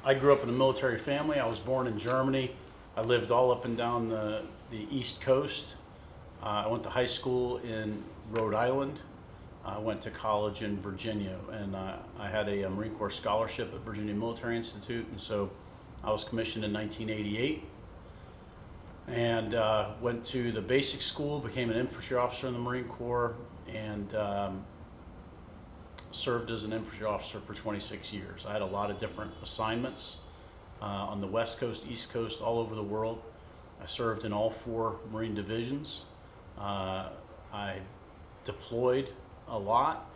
I grew up in a military family. I was born in Germany. I lived all up and down the East Coast. I went to high school in Rhode Island. I went to college in Virginia, and I had a Marine Corps scholarship at Virginia Military Institute, and so I was commissioned in 1988, and went to the basic school, became an infantry officer in the Marine Corps, and served as an infantry officer for 26 years. I had a lot of different assignments on the West Coast, East Coast, all over the world. I served in all 4 Marine divisions. I deployed a lot.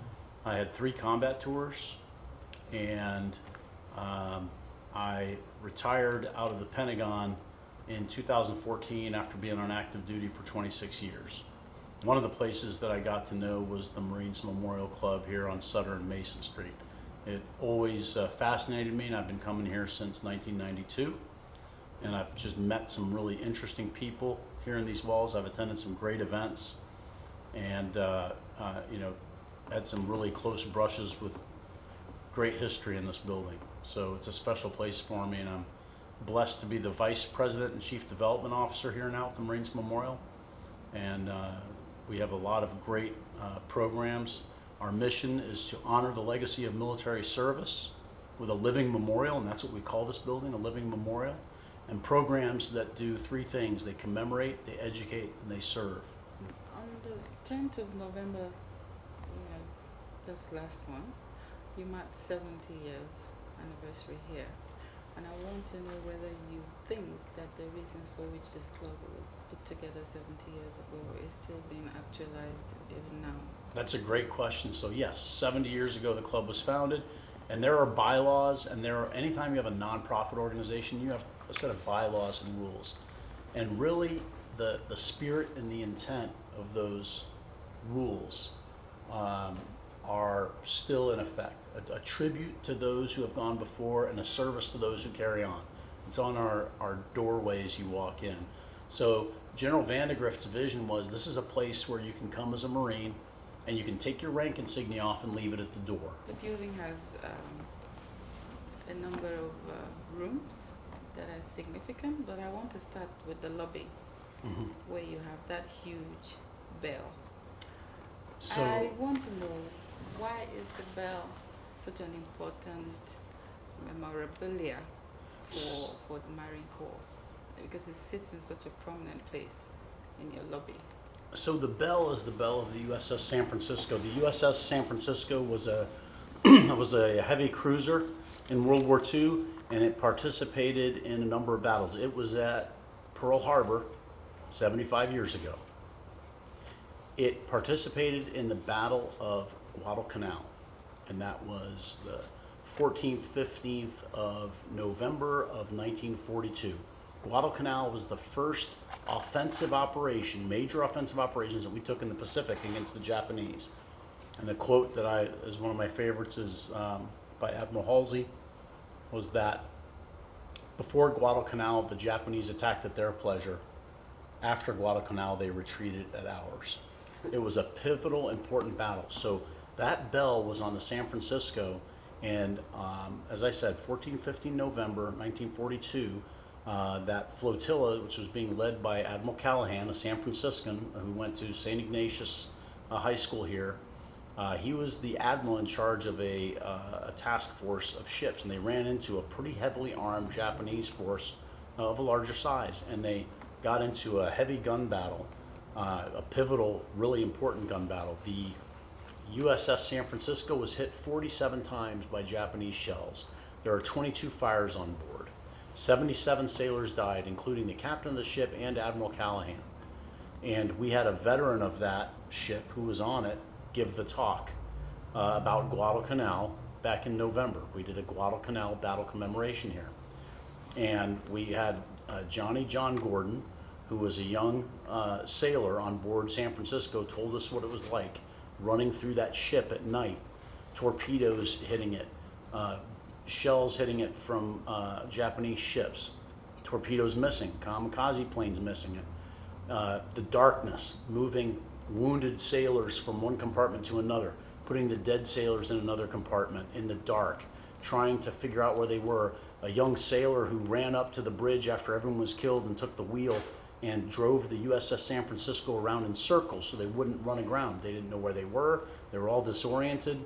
I had 3 combat tours, and I retired out of the Pentagon in 2014 after being on active duty for 26 years. One of the places that I got to know was the Marines Memorial Club here on Sutter and Mason Street. It always fascinated me, and I've been coming here since 1992. And I've just met some really interesting people here in these walls. I've attended some great events, and had some really close brushes with great history in this building. So it's a special place for me, and I'm blessed to be the Vice President and Chief Development Officer here now at the Marines Memorial. And we have a lot of great programs. Our mission is to honor the legacy of military service with a living memorial, and that's what we call this building, a living memorial. And programs that do 3 things: they commemorate, they educate, and they serve. On the 10th of November, this last month, you marked 70 years anniversary here. And I want to know whether you think that the reasons for which this club was put together 70 years ago is still being actualized even now. That's a great question. So yes, 70 years ago the club was founded, and there are bylaws, and anytime you have a nonprofit organization, you have a set of bylaws and rules. And really the spirit and the intent of those rules are still in effect. A tribute to those who have gone before and a service to those who carry on. It's on our doorway as you walk in. So General Vandegrift's vision was, this is a place where you can come as a Marine and you can take your rank insignia off and leave it at the door. The building has a number of rooms that are significant, but I want to start with the lobby, where you have that huge bell. So I want to know, why is the bell such an important memorabilia for the Marine Corps? Because it sits in such a prominent place in your lobby. So the bell is the bell of the USS San Francisco. The USS San Francisco was a was a heavy cruiser in World War II, and it participated in a number of battles. It was at Pearl Harbor 75 years ago. It participated in the Battle of Guadalcanal, and that was the 14th, 15th of November of 1942. Guadalcanal was the first offensive operation, major offensive operations that we took in the Pacific against the Japanese. And the quote that is one of my favorites is by Admiral Halsey, was that before Guadalcanal, the Japanese attacked at their pleasure. After Guadalcanal, they retreated at ours. It was a pivotal, important battle. So that bell was on the San Francisco, and as I said, 14-15 November 1942, that flotilla, which was being led by Admiral Callahan, a San Franciscan who went to St. Ignatius High School here, he was the admiral in charge of a task force of ships, and they ran into a pretty heavily armed Japanese force of a larger size, and they got into a heavy gun battle, a pivotal, really important gun battle. The USS San Francisco was hit 47 times by Japanese shells. There are 22 fires on board. 77 sailors died, including the captain of the ship and Admiral Callahan. And we had a veteran of that ship who was on it give the talk about Guadalcanal back in November. We did a Guadalcanal battle commemoration here. And we had Johnny John Gordon, who was a young sailor on board San Francisco, told us what it was like running through that ship at night, torpedoes hitting it, shells hitting it from Japanese ships, torpedoes missing, kamikaze planes missing it, the darkness, moving wounded sailors from one compartment to another, putting the dead sailors in another compartment in the dark, trying to figure out where they were. a young sailor who ran up to the bridge after everyone was killed and took the wheel and drove the USS San Francisco around in circles so they wouldn't run aground. They didn't know where they were all disoriented.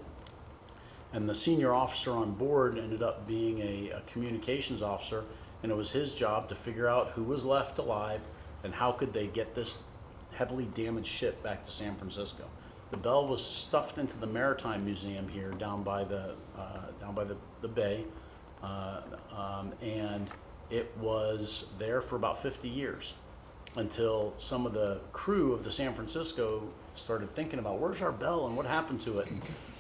And the senior officer on board ended up being a communications officer, and it was his job to figure out who was left alive and how could they get this heavily damaged ship back to San Francisco. The Belle was stuffed into the Maritime Museum here down by the bay, and it was there for about 50 years until some of the crew of the San Francisco started thinking about where's our Belle and what happened to it.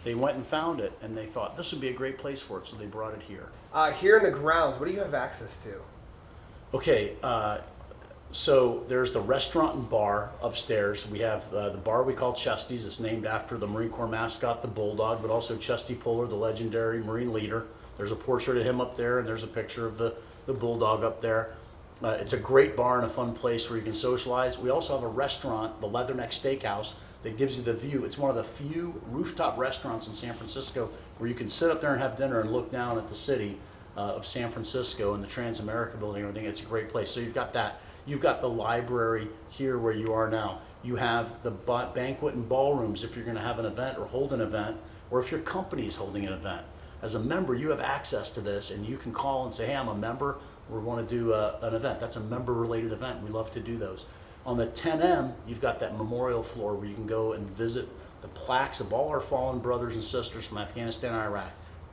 They went and found it, and they thought this would be a great place for it, so they brought it here. Here in the grounds, what do you have access to? Okay, so there's the restaurant and bar upstairs. We have the bar we call Chesty's. It's named after the Marine Corps mascot, the Bulldog, but also Chesty Puller, the legendary Marine leader. There's a portrait of him up there, and there's a picture of the Bulldog up there. It's a great bar and a fun place where you can socialize. We also have a restaurant, the Leatherneck Steakhouse, that gives you the view. It's one of the few rooftop restaurants in San Francisco where you can sit up there and have dinner and look down at the city of San Francisco and the Transamerica building and everything. It's a great place. So you've got that. You've got the library here where you are now. You have the banquet and ballrooms if you're going to have an event or hold an event, or if your company is holding an event. As a member, you have access to this, and you can call and say, hey, I'm a member. We want to do an event. That's a member-related event. We love to do those. On the 10M, you've got that memorial floor where you can go and visit the plaques of all our fallen brothers and sisters from Afghanistan and Iraq.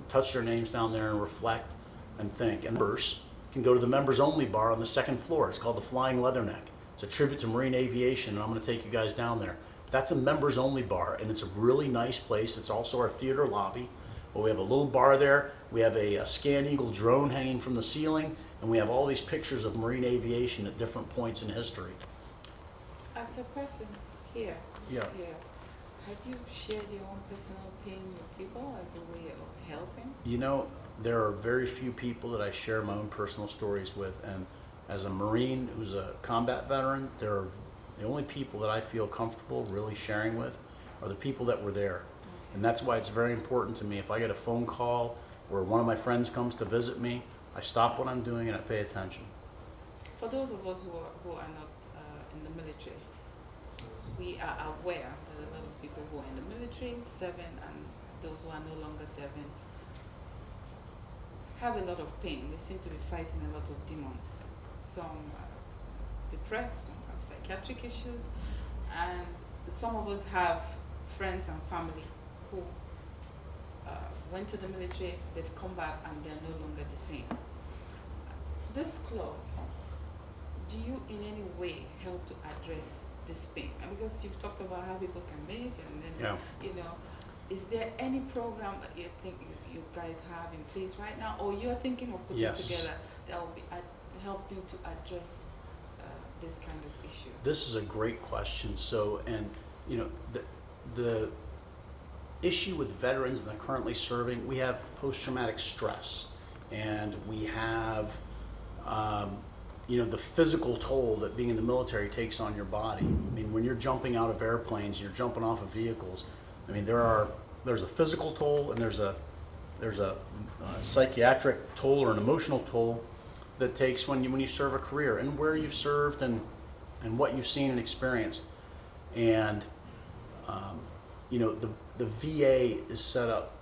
Touch their names down there and reflect and think. And members can go to the members-only bar on the second floor. It's called the Flying Leatherneck. It's a tribute to Marine aviation, and I'm going to take you guys down there. But that's a members-only bar, and it's a really nice place. It's also our theater lobby. But we have a little bar there. We have a Scan Eagle drone hanging from the ceiling, and we have all these pictures of Marine aviation at different points in history. As a person here, Yeah. have you shared your own personal pain with people as a way of helping? You know, there are very few people that I share my own personal stories with, and as a Marine who's a combat veteran, the only people that I feel comfortable really sharing with are the people that were there. And that's why it's very important to me. If I get a phone call or one of my friends comes to visit me, I stop what I'm doing and I pay attention. For those of us who are not in the military, we are aware that a lot of people who are in the military, serving, and those who are no longer serving, have a lot of pain. They seem to be fighting a lot of demons. Some are depressed, some have psychiatric issues, and some of us have friends and family who went to the military, they've come back, and they're no longer the same. This club, do you in any way help to address this pain? And because you've talked about how people can meet, and then, you know, is there any program that you think you guys have in place right now, or you're thinking of putting together that will be helping to address this kind of issue? This is a great question. So, and you know, the issue with veterans that are currently serving, we have post-traumatic stress, and we have you know, the physical toll that being in the military takes on your body. I mean, when you're jumping out of airplanes, you're jumping off of vehicles. I mean, there's a physical toll, and there's a psychiatric toll or an emotional toll that takes when you serve a career, and where you've served and what you've seen and experienced. And you know, the VA is set up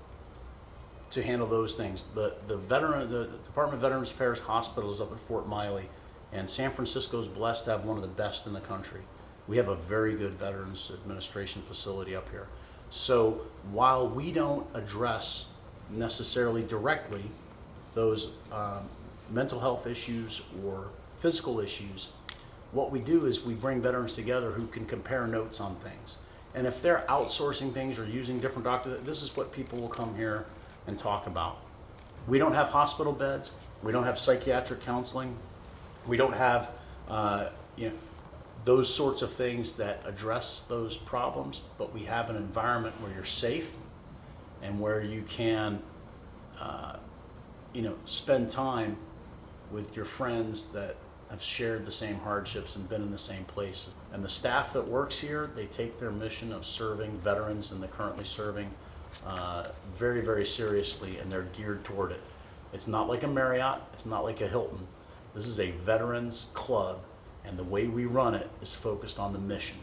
to handle those things. The Department of Veterans Affairs Hospital is up at Fort Miley, and San Francisco is blessed to have one of the best in the country. We have a very good Veterans Administration facility up here. So while we don't address necessarily directly those mental health issues or physical issues, what we do is we bring veterans together who can compare notes on things. And if they're outsourcing things or using different doctors, this is what people will come here and talk about. We don't have hospital beds. We don't have psychiatric counseling. We don't have you know, those sorts of things that address those problems, but we have an environment where you're safe and where you can you know, spend time with your friends that have shared the same hardships and been in the same place. And the staff that works here, they take their mission of serving veterans and the currently serving very, very seriously, and they're geared toward it. It's not like a Marriott, it's not like a Hilton. This is a veterans club, and the way we run it is focused on the mission.